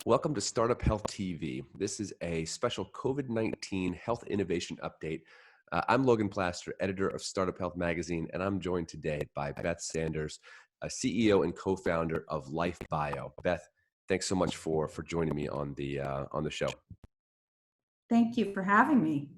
Welcome to Startup Health TV. This is a special COVID-19 health innovation update. I'm Logan Plaster, editor of Startup Health Magazine, and I'm joined today by Beth Sanders, CEO and co-founder of LifeBio. Beth, thanks so much for joining me on the show. Thank you for having me.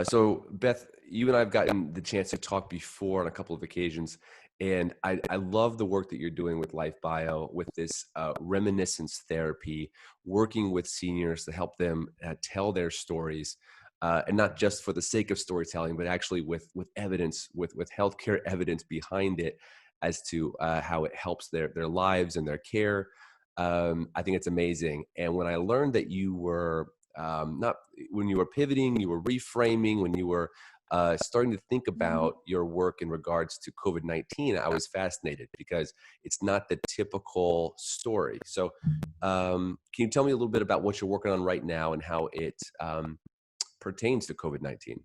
So Beth, you and I have gotten the chance to talk before on a couple of occasions, and I love the work that you're doing with LifeBio, with this reminiscence therapy, working with seniors to help them tell their stories, and not just for the sake of storytelling, but actually with evidence, with healthcare evidence behind it as to how it helps their lives and their care. I think it's amazing. And when I learned that you were not when you were pivoting, you were reframing, when you were starting to think about your work in regards to COVID-19, I was fascinated because it's not the typical story. So can you tell me a little bit about what you're working on right now and how it pertains to COVID-19?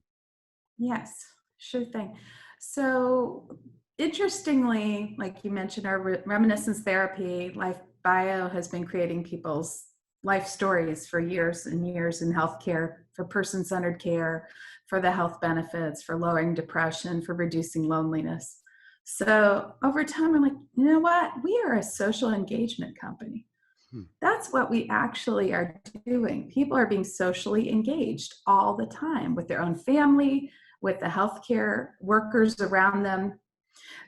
Yes, sure thing. So interestingly, like you mentioned, our reminiscence therapy, LifeBio has been creating people's life stories for years and years in healthcare, for person-centered care, for the health benefits, for lowering depression, for reducing loneliness. So over time, I'm like, you know what? We are a social engagement company. Hmm. That's what we actually are doing. People are being socially engaged all the time with their own family, with the healthcare workers around them.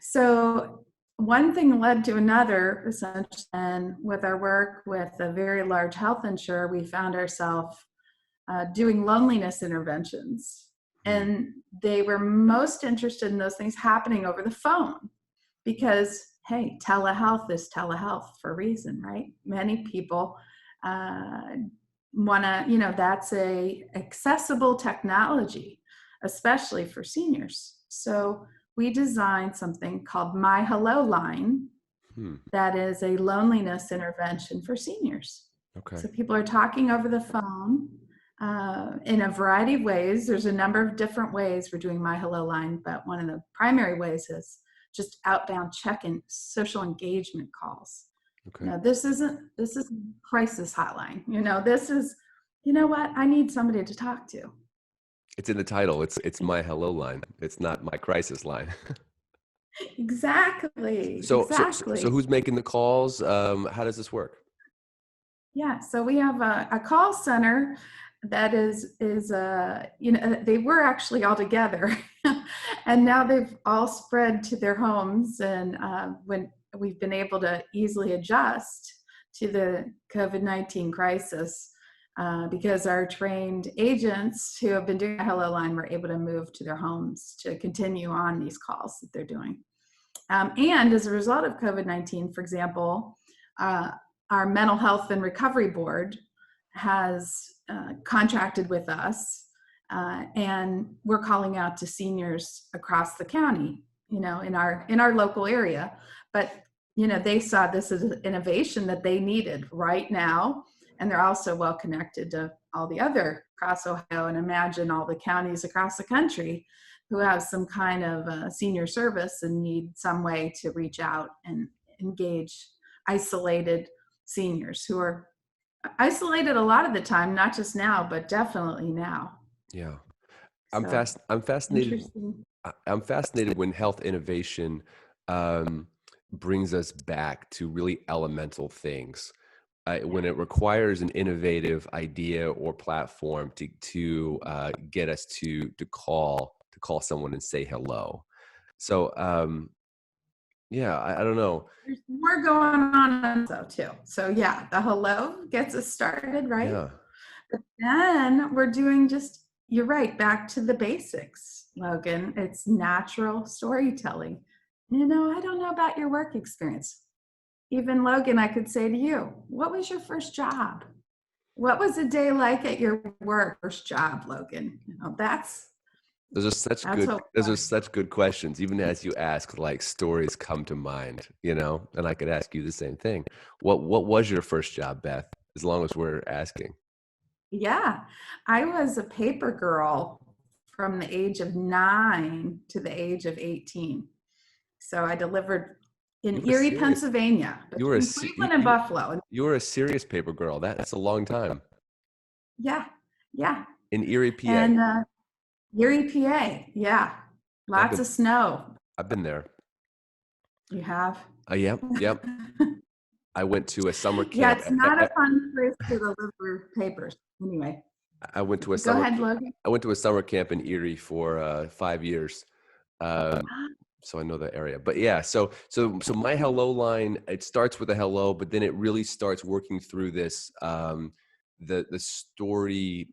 So one thing led to another, essentially, and with our work with a very large health insurer, we found ourselves doing loneliness interventions. And they were most interested in those things happening over the phone because, hey, telehealth is telehealth for a reason, right? Many people want to, that's a accessible technology, especially for seniors. So we designed something called My Hello Line that is a loneliness intervention for seniors. Okay. So people are talking over the phone in a variety of ways. There's a number of different ways we're doing My Hello Line, but one of the primary ways is just outbound check-in social engagement calls. Okay. Now, this isn't crisis hotline. This is, you know what? I need somebody to talk to. It's in the title. It's my hello line. It's not my crisis line. Exactly. So who's making the calls? How does this work? Yeah, so we have a call center that is they were actually all together, and now they've all spread to their homes. And when we've been able to easily adjust to the COVID-19 crisis, because our trained agents who have been doing a Hello Line were able to move to their homes to continue on these calls that they're doing. And as a result of COVID-19, for example, our mental health and recovery board has contracted with us, and we're calling out to seniors across the county, in our local area. But they saw this as an innovation that they needed right now, and they're also well connected to all the other across Ohio, and imagine all the counties across the country who have some kind of senior service and need some way to reach out and engage isolated seniors who are isolated a lot of the time, not just now, but definitely now. Yeah. So I'm fascinated. interesting. I'm fascinated when health innovation brings us back to really elemental things. When it requires an innovative idea or platform to get us to call someone and say hello. So yeah, I don't know. There's more going on though too. So yeah, the hello gets us started, right? Yeah. But then we're doing you're right, back to the basics, Logan. It's natural storytelling. I don't know about your work experience. Even Logan, I could say to you, what was your first job? What was a day like at your work first job, Logan? That's what Those are such good questions. Even as you ask, like stories come to mind, and I could ask you the same thing. What was your first job, Beth? As long as we're asking. Yeah, I was a paper girl from the age of 9 to the age of 18. So I delivered in You were Erie, serious. Pennsylvania, You were a between Cleveland and Buffalo. And you were a serious paper girl. That's a long time. yeah, yeah. In Erie, PA. And Erie, PA, yeah. I've Lots been of snow. I've been there. You have? Yep, yep. I went to a summer Yeah, camp. it's not a fun place to deliver papers. Anyway, I went to a go summer ahead, Logan. I went to a summer camp in Erie for 5 years. Um, so I know the area. But yeah, so my hello line, it starts with a hello, but then it really starts working through this the story,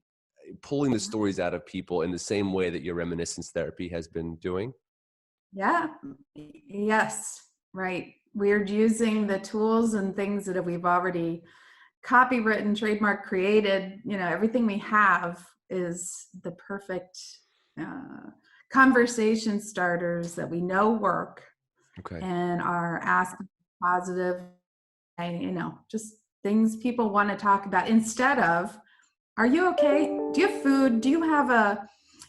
pulling the stories out of people in the same way that your reminiscence therapy has been doing. Yeah, yes, right. We're using the tools and things that we've already copywritten, trademark, created. Everything we have is the perfect conversation starters that we know work Okay. and are asking positive, just things people want to talk about instead of, are you okay? Do you have food? Do you have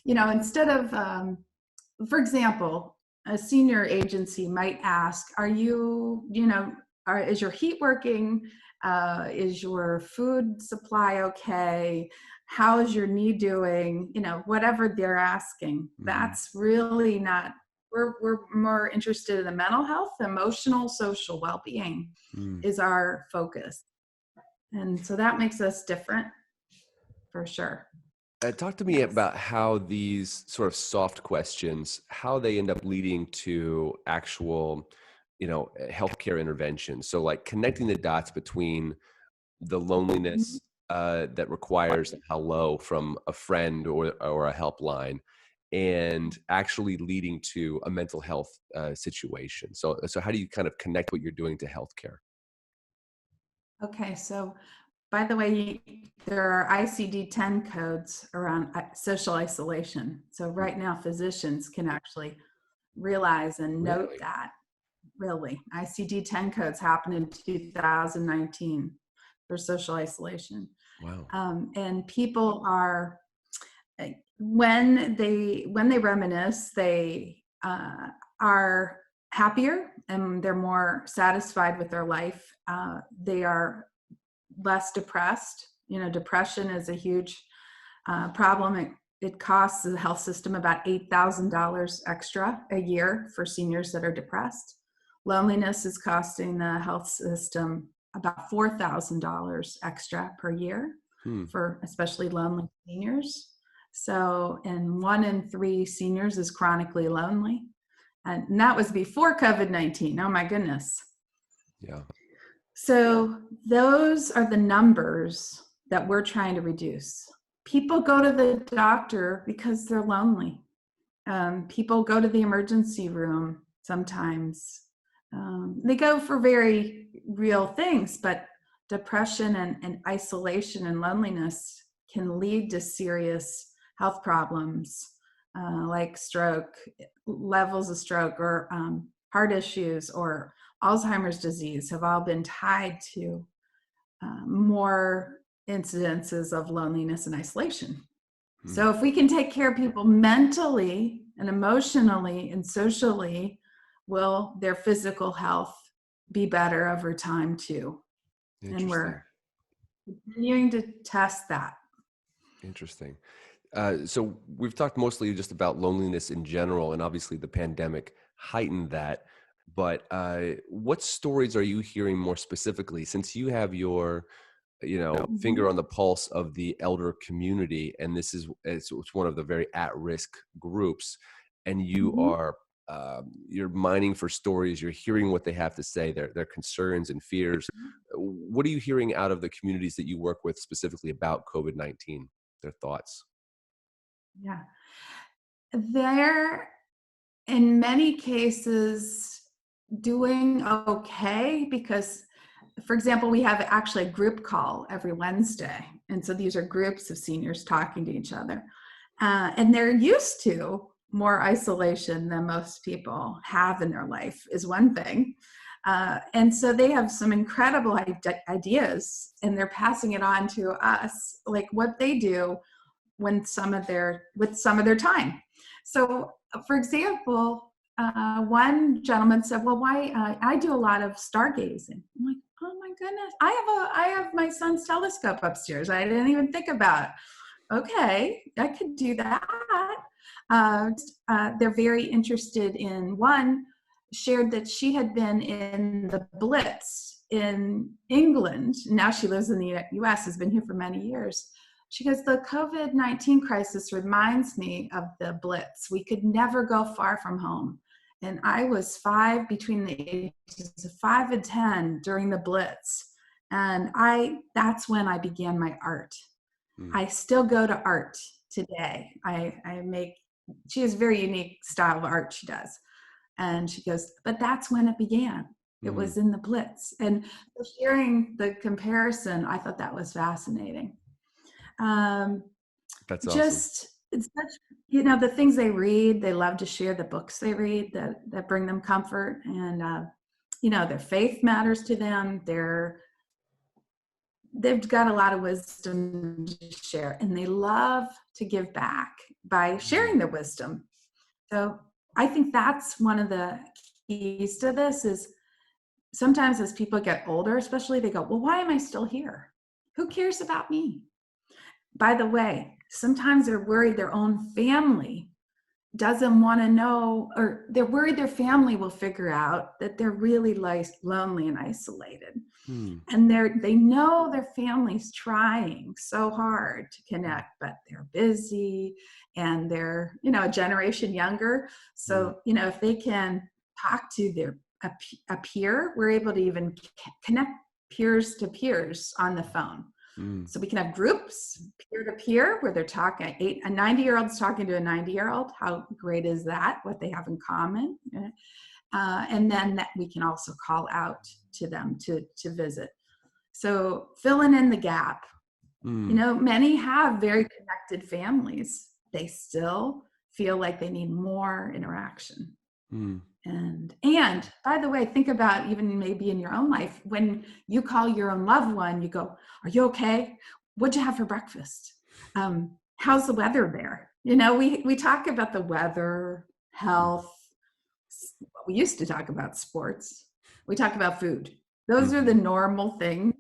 instead of, for example, a senior agency might ask, is your heat working? Is your food supply okay? How is your knee doing? Whatever they're asking. That's really not, we're more interested in the mental health, emotional, social well-being is our focus. And so that makes us different for sure. Talk to me about how these sort of soft questions, how they end up leading to actual, healthcare interventions. So like connecting the dots between the loneliness that requires a hello from a friend or a helpline, and actually leading to a mental health situation. So how do you kind of connect what you're doing to healthcare? Okay, so by the way, there are ICD-10 codes around social isolation. So right now, physicians can actually realize and note Really? that. Really, ICD-10 codes happened in 2019 for social isolation. Wow. And people are, when they reminisce, they are happier and they're more satisfied with their life. They are less depressed. Depression is a huge problem. It costs the health system about $8,000 extra a year for seniors that are depressed. Loneliness is costing the health system about $4,000 extra per year for especially lonely seniors. So, and 1 in 3 seniors is chronically lonely. And that was before COVID-19. Oh my goodness. Yeah. So those are the numbers that we're trying to reduce. People go to the doctor because they're lonely. People go to the emergency room sometimes. They go for very real things, but depression and isolation and loneliness can lead to serious health problems like stroke, levels of stroke, or heart issues, or Alzheimer's disease have all been tied to more incidences of loneliness and isolation. So if we can take care of people mentally and emotionally and socially, will their physical health be better over time too? And we're continuing to test that. Interesting. So we've talked mostly just about loneliness in general, and obviously the pandemic heightened that. But what stories are you hearing more specifically, since you have your, finger on the pulse of the elder community, and it's one of the very at-risk groups, and you are you're mining for stories, you're hearing what they have to say, their concerns and fears. What are you hearing out of the communities that you work with specifically about COVID-19? Their thoughts? Yeah. They're in many cases doing okay because, for example, we have actually a group call every Wednesday. And so these are groups of seniors talking to each other. And they're used to more isolation than most people have in their life, is one thing. And so they have some incredible ideas, and they're passing it on to us, like what they do with some of their time. So, for example, one gentleman said, well, why, I do a lot of stargazing. I'm like, oh my goodness, I have my son's telescope upstairs. I didn't even think about, okay, I could do that. They're very interested in, one shared that she had been in the Blitz in England. Now she lives in the US, has been here for many years. She goes, the COVID-19 crisis reminds me of the Blitz. We could never go far from home. And I was between the ages of 5 and 10 during the Blitz. And that's when I began my art. I still go to art today. She has a very unique style of art she does. And she goes, but that's when it began. It was in the Blitz. And sharing the comparison, I thought that was fascinating. That's awesome. It's such, the things they read, they love to share the books they read that bring them comfort. And, their faith matters to them. They've got a lot of wisdom to share, and they love to give back by sharing their wisdom. So I think that's one of the keys to this is sometimes as people get older, especially, they go, well, why am I still here? Who cares about me? By the way, sometimes they're worried their own family doesn't want to know, or they're worried their family will figure out that they're really lonely and isolated. And they know their family's trying so hard to connect, but they're busy and they're, a generation younger. So, if they can talk to a peer, we're able to even connect peers to peers on the phone. So we can have groups, peer-to-peer, where they're talking, a 90-year-old's talking to a 90-year-old. How great is that? What they have in common. And then that we can also call out to them to visit. So filling in the gap. Many have very connected families. They still feel like they need more interaction. And by the way, think about even maybe in your own life, when you call your own loved one, you go, are you okay? What'd you have for breakfast? How's the weather there? We talk about the weather, health. We used to talk about sports. We talk about food. Those are the normal things.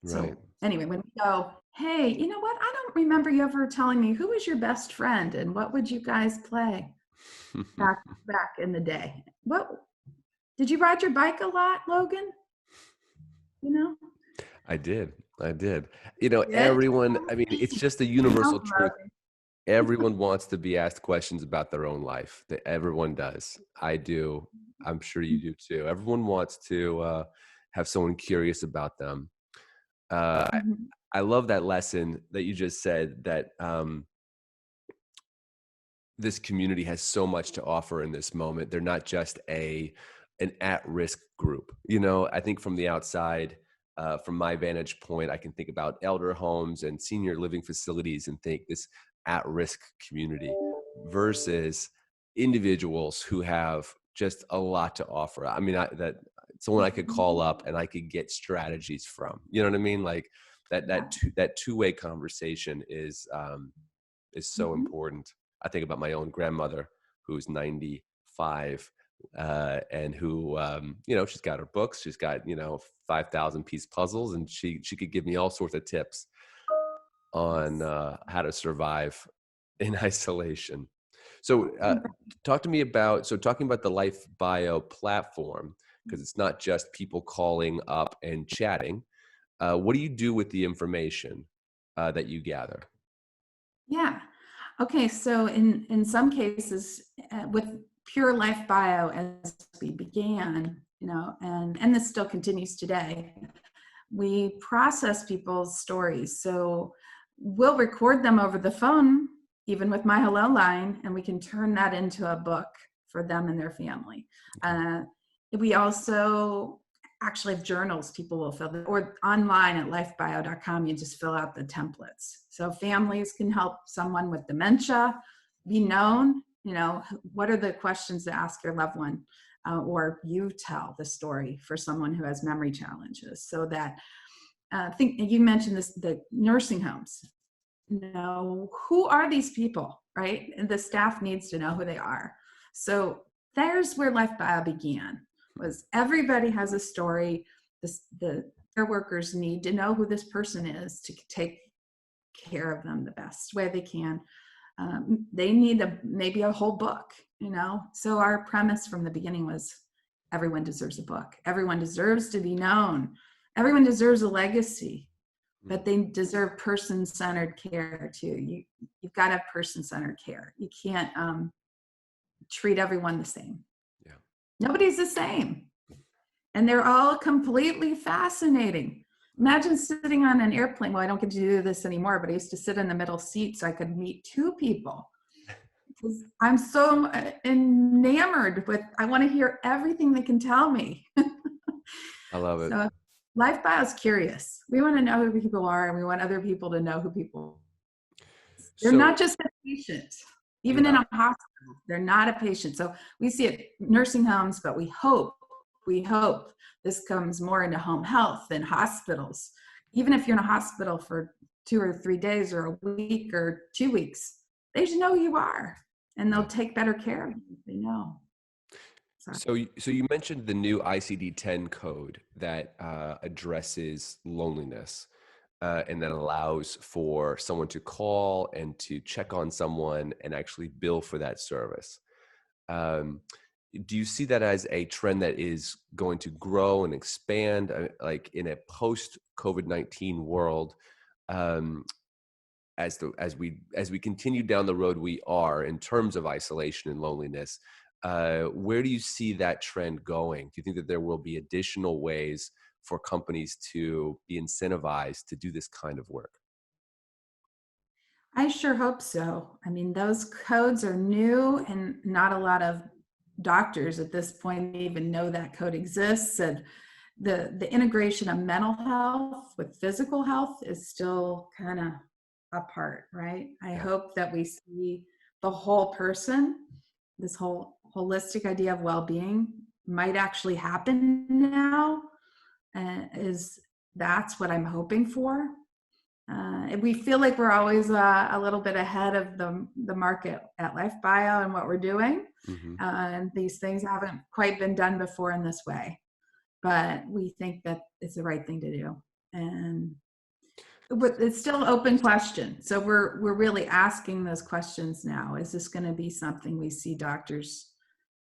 Right. So anyway, when we go, hey, you know what? I don't remember you ever telling me who was your best friend and what would you guys play? back in the day. What did you ride your bike a lot, Logan? I did. Everyone, it's just a universal truth. Everyone wants to be asked questions about their own life. That everyone does. I do. I'm sure you do too. Everyone wants to have someone curious about them. I love that lesson that you just said, that this community has so much to offer in this moment. They're not just an at-risk group. I think from the outside, from my vantage point, I can think about elder homes and senior living facilities and think this at-risk community versus individuals who have just a lot to offer. That someone I could call up and I could get strategies from. You know what I mean? Like that two-way conversation is so important. I think about my own grandmother, who's 95, and who, she's got her books, she's got, 5,000 piece puzzles, and she could give me all sorts of tips on how to survive in isolation. So talking about the LifeBio platform, because it's not just people calling up and chatting. What do you do with the information that you gather? Yeah. Okay, so in some cases, with pure LifeBio, as we began, and this still continues today, we process people's stories. So we'll record them over the phone, even with my hello line, and we can turn that into a book for them and their family. We also actually have journals people will fill, or online at lifebio.com, you just fill out the templates. So families can help someone with dementia be known, what are the questions to ask your loved one, or you tell the story for someone who has memory challenges. So that, you mentioned this, the nursing homes, who are these people, right? And the staff needs to know who they are. So there's where LifeBio began, was everybody has a story. The care workers need to know who this person is to take care of them the best way they can. They need maybe a whole book, So our premise from the beginning was everyone deserves a book. Everyone deserves to be known. Everyone deserves a legacy, but they deserve person-centered care too. You've got to have person-centered care. You can't treat everyone the same. Yeah. Nobody's the same. And they're all completely fascinating. Imagine sitting on an airplane. Well, I don't get to do this anymore, but I used to sit in the middle seat so I could meet two people. Because I'm so enamored with, I want to hear everything they can tell me. I love it. So LifeBio is curious. We want to know who people are, and we want other people to know who people are. They're not just a patient. Even in a hospital, they're not a patient. So we see it nursing homes, but we hope this comes more into home health than hospitals. Even if you're in a hospital for 2 or 3 days or a week or 2 weeks, they should know who you are, and they'll take better care of you if they know. So you mentioned the new ICD-10 code that addresses loneliness and that allows for someone to call and to check on someone and actually bill for that service. Do you see that as a trend that is going to grow and expand, like in a post-COVID-19 world, as we continue down the road we are in terms of isolation and loneliness? Where do you see that trend going? Do you think that there will be additional ways for companies to be incentivized to do this kind of work? I sure hope so. I mean, those codes are new, and not a lot of doctors at this point even know that code exists. And the integration of mental health with physical health is still kind of apart, right? I hope that we see the whole person, this whole holistic idea of well-being might actually happen now. That's what I'm hoping for. We feel like we're always a little bit ahead of the market at LifeBio and what we're doing. Mm-hmm. And these things haven't quite been done before in this way, but we think that it's the right thing to do. And it's still an open question. So we're really asking those questions now. Is this going to be something we see doctors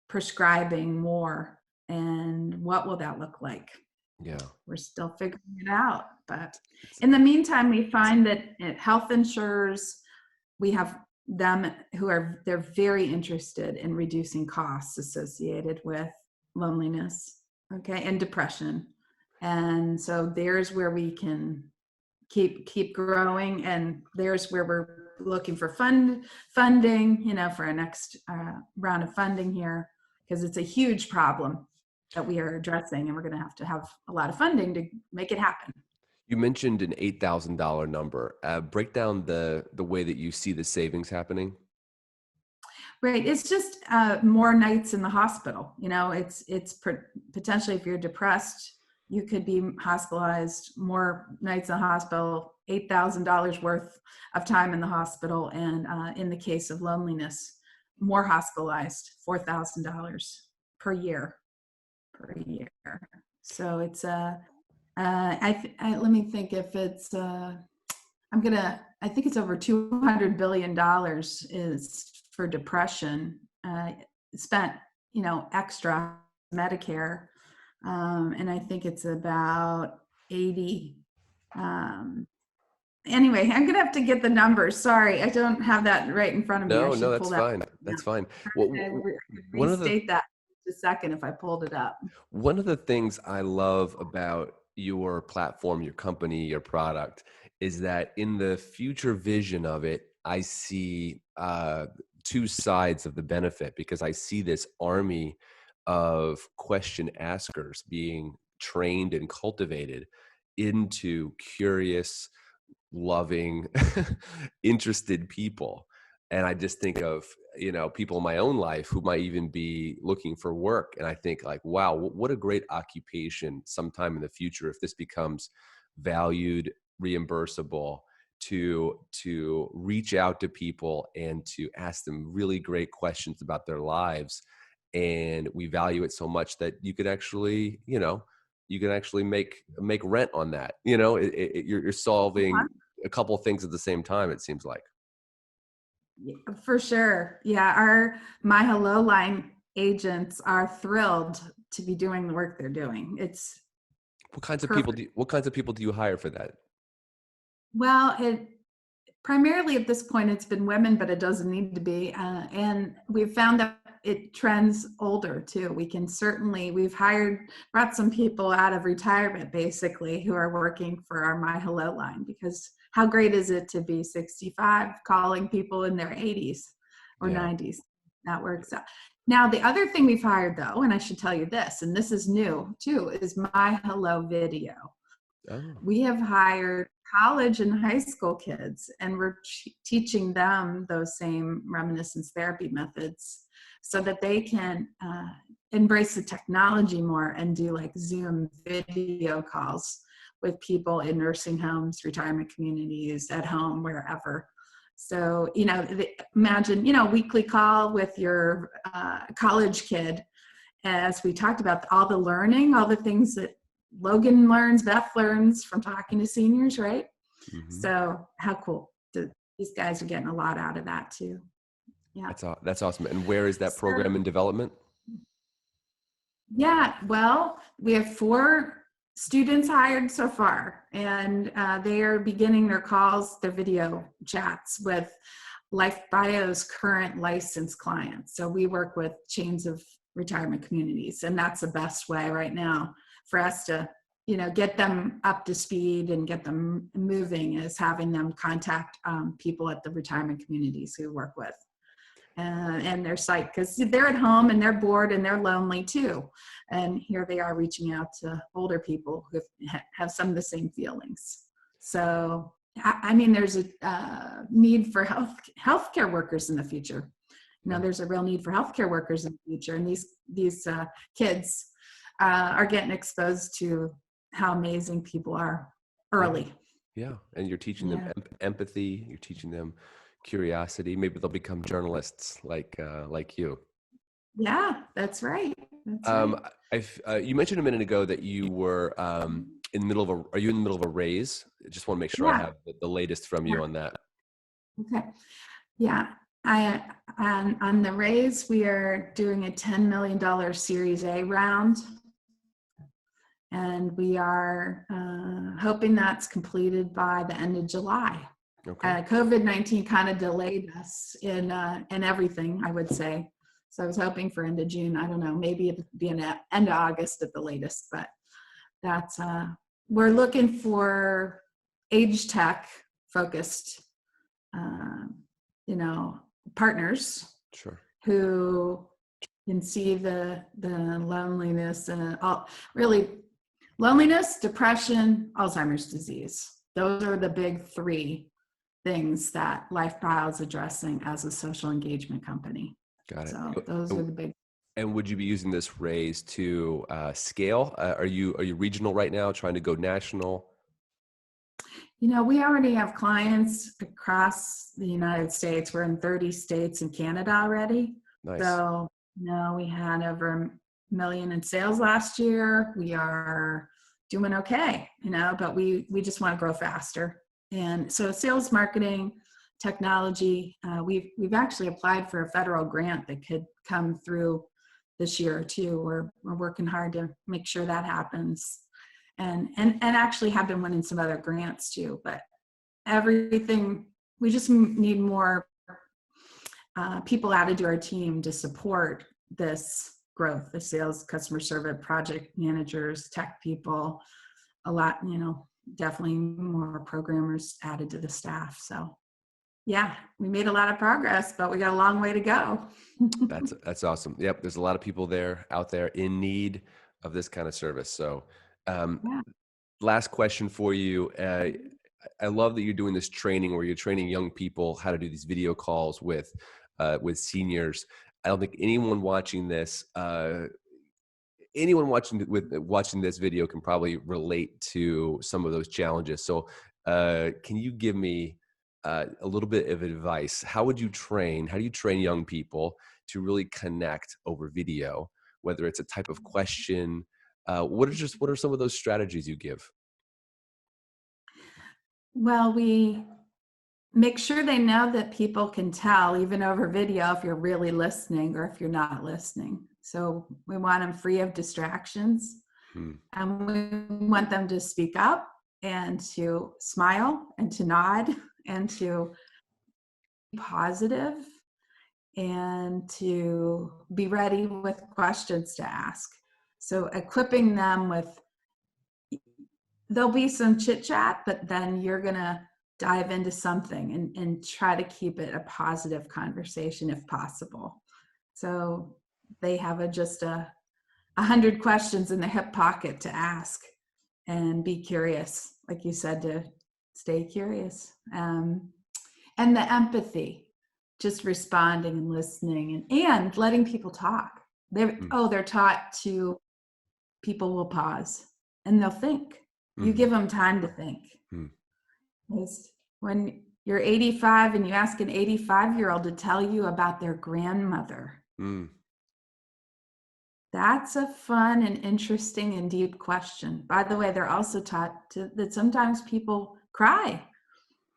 prescribing more? And what will that look like? Yeah. We're still figuring it out. But in the meantime, we find that health insurers, we have them they're very interested in reducing costs associated with loneliness, okay, and depression. And so there's where we can keep growing, and there's where we're looking for funding, for our next round of funding here, because it's a huge problem that we are addressing, and we're going to have a lot of funding to make it happen. You mentioned an $8,000 number. Break down the way that you see the savings happening. Right. It's just more nights in the hospital. It's potentially, if you're depressed, you could be hospitalized more nights in the hospital, $8,000 worth of time in the hospital. And in the case of loneliness, more hospitalized, $4,000 per year. So it's let me think if it's I think it's over $200 billion is for depression spent, extra Medicare. And I think it's about 80. Anyway, I'm going to have to get the numbers. Sorry, I don't have that right in front of me. No, that's fine. That's fine. Well, restate that in a second if I pulled it up. One of the things I love about your platform, your company, your product, is that in the future vision of it, I see two sides of the benefit, because I see this army of question askers being trained and cultivated into curious, loving, interested people. And I just think of, people in my own life who might even be looking for work. And I think like, wow, what a great occupation sometime in the future, if this becomes valued, reimbursable, to reach out to people and to ask them really great questions about their lives and we value it so much that you could actually, you can actually make rent on that. You're solving a couple of things at the same time, it seems like. Yeah, for sure. Yeah, our My Hello line agents are thrilled to be doing the work they're doing. It's perfect. What kinds of people do you hire for that? Well, it primarily at this point it's been women, but it doesn't need to be. And we've found that it trends older too. We've brought some people out of retirement basically who are working for our My Hello line, because how great is it to be 65 calling people in their 80s or Yeah. 90s? That works out. Now, the other thing we've hired though, and I should tell you this, and this is new too, is My Hello Video. Oh, We have hired college and high school kids, and we're teaching them those same reminiscence therapy methods so that they can embrace the technology more and do like Zoom video calls with people in nursing homes, retirement communities, at home, wherever. So, imagine, weekly call with your college kid, as we talked about, all the learning, all the things that Logan learns, Beth learns from talking to seniors, right? hmm. So how cool. These guys are getting a lot out of that too. Yeah. That's awesome. And where is that So, program in development? yeah, well, we have 4 students hired so far, and they are beginning their calls, their video chats with LifeBio's current licensed clients. So we work with chains of retirement communities, and that's the best way right now for us to, get them up to speed and get them moving, is having them contact people at the retirement communities who work with. And their site, because they're at home and they're bored and they're lonely too. And here they are reaching out to older people who have some of the same feelings. So, I mean, there's a need for healthcare workers in the future. There's a real need for healthcare workers in the future. And these kids are getting exposed to how amazing people are early. Yeah. And you're teaching them Yeah. empathy. You're teaching them curiosity. Maybe they'll become journalists like you. Yeah, that's right. That's right. You mentioned a minute ago that you were in the middle of are you in the middle of a raise? I just want to make sure I Yeah. have the latest from you Yeah. on that. Okay. Yeah. On the raise, we are doing a $10 million Series A round, and we are hoping that's completed by the end of July. Okay. COVID-19 kind of delayed us in everything, I would say. So I was hoping for end of June. I don't know, maybe it'd be end of August at the latest, but that's, we're looking for age tech focused, partners Sure. who can see the loneliness and really loneliness, depression, Alzheimer's disease. Those are the big 3 things that LifeBio is addressing as a social engagement company. Got it. So those are the big. And would you be using this raise to scale? Are you regional right now, trying to go national? We already have clients across the United States. We're in 30 states and Canada already. Nice. So, we had over $1 million in sales last year. We are doing okay, but we just want to grow faster. And so sales, marketing, technology, we've actually applied for a federal grant that could come through this year too. We're working hard to make sure that happens. And actually have been winning some other grants too, but everything, we just need more people added to our team to support this growth, the sales, customer service, project managers, tech people, a lot, definitely more programmers added to the staff. So yeah, we made a lot of progress, but we got a long way to go. That's awesome. Yep. There's a lot of people out there in need of this kind of service. So, Yeah. last question for you. I love that you're doing this training where you're training young people how to do these video calls with seniors. I don't think anyone watching this, watching this video can probably relate to some of those challenges. So, can you give me a little bit of advice? How do you train young people to really connect over video, whether it's a type of question? What are some of those strategies you give? Well, we make sure they know that people can tell, even over video, if you're really listening or if you're not listening. So we want them free of distractions. Hmm. And we want them to speak up and to smile and to nod and to be positive and to be ready with questions to ask. So equipping them with, there'll be some chit chat, but then you're going to dive into something and try to keep it a positive conversation if possible. So they have just 100 questions in the hip pocket to ask and be curious, like you said, to stay curious. And the empathy, just responding and listening and letting people talk. They're taught to, people will pause and they'll think. You give them time to think. Because when you're 85 and you ask an 85-year-old to tell you about their grandmother, that's a fun and interesting and deep question. By the way, they're also taught that sometimes people cry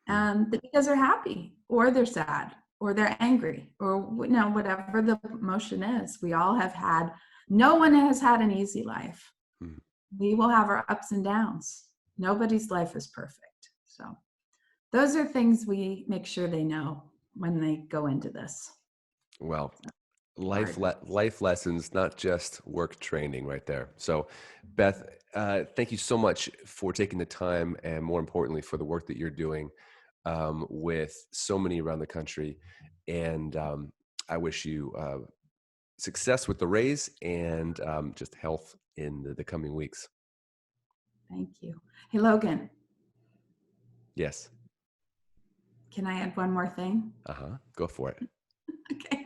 because they're happy or they're sad or they're angry or whatever the emotion is. We all have had, no one has had an easy life. We will have our ups and downs. Nobody's life is perfect. So those are things we make sure they know when they go into this. Well, life lessons, not just work training right there. So Beth, thank you so much for taking the time and more importantly for the work that you're doing with so many around the country. And I wish you success with the raise and just health in the coming weeks. Thank you. Hey, Logan. Yes. Can I add one more thing? Go for it. Okay.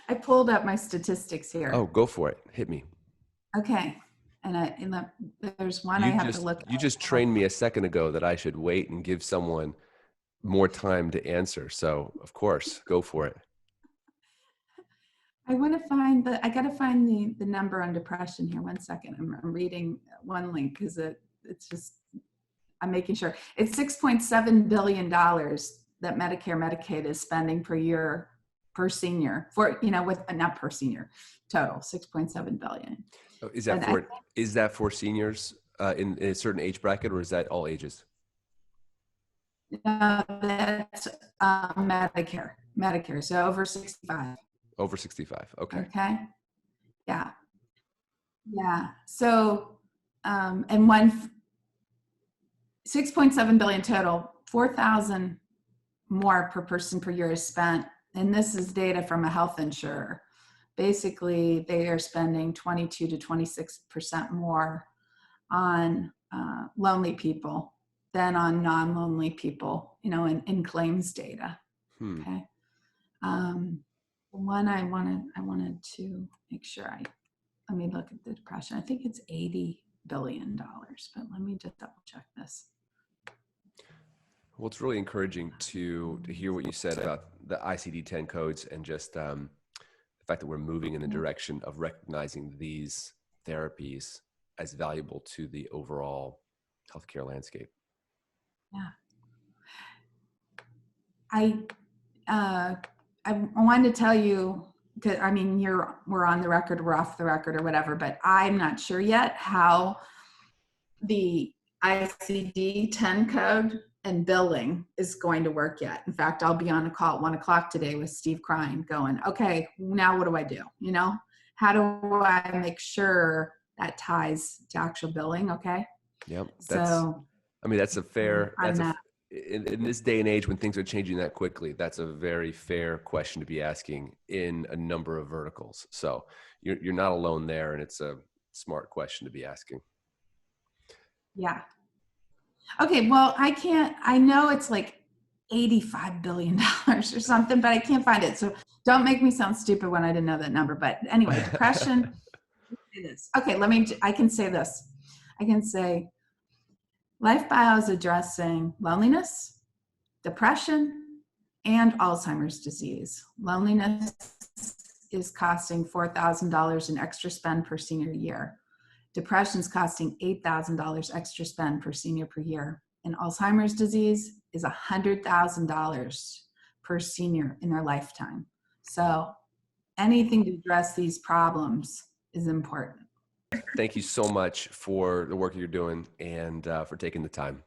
I pulled up my statistics here. Oh, go for it. Hit me. Okay. And there's one I have to look at. You just trained me a second ago that I should wait and give someone more time to answer. So, of course, go for it. I want to find I got to find the number on depression here. One second. I'm reading one link because it's just, I'm making sure. It's $6.7 billion that Medicare, Medicaid is spending per year per senior for, not per senior, total, 6.7 billion. Oh, is that for seniors in a certain age bracket, or is that all ages? That's Medicare. So over 65. Over 65. Okay. Okay. Yeah. Yeah. So, and 6.7 billion total, 4,000 more per person per year is spent. And this is data from a health insurer. Basically, they are spending 22 to 26% more on lonely people than on non-lonely people, in claims data. Okay. One I wanted to make sure let me look at the depression. I think it's $80 billion, but let me just double check this. Well, it's really encouraging to hear what you said about the ICD-10 codes and just the fact that we're moving in the direction of recognizing these therapies as valuable to the overall healthcare landscape. Yeah. I wanted to tell you, because we're on the record, we're off the record or whatever, but I'm not sure yet how the ICD-10 code and billing is going to work yet. In fact, I'll be on a call at 1:00 today with Steve Crine going, okay, now what do I do? How do I make sure that ties to actual billing? Okay. Yep. That's a fair, in this day and age when things are changing that quickly, that's a very fair question to be asking in a number of verticals. So you're not alone there, and it's a smart question to be asking. Yeah. Okay. Well, I know it's like $85 billion or something, but I can't find it. So don't make me sound stupid when I didn't know that number. But anyway, depression. Okay. I can say this. I can say LifeBio is addressing loneliness, depression, and Alzheimer's disease. Loneliness is costing $4,000 in extra spend per senior year. Depression is costing $8,000 extra spend per senior per year. And Alzheimer's disease is $100,000 per senior in their lifetime. So anything to address these problems is important. Thank you so much for the work you're doing and for taking the time.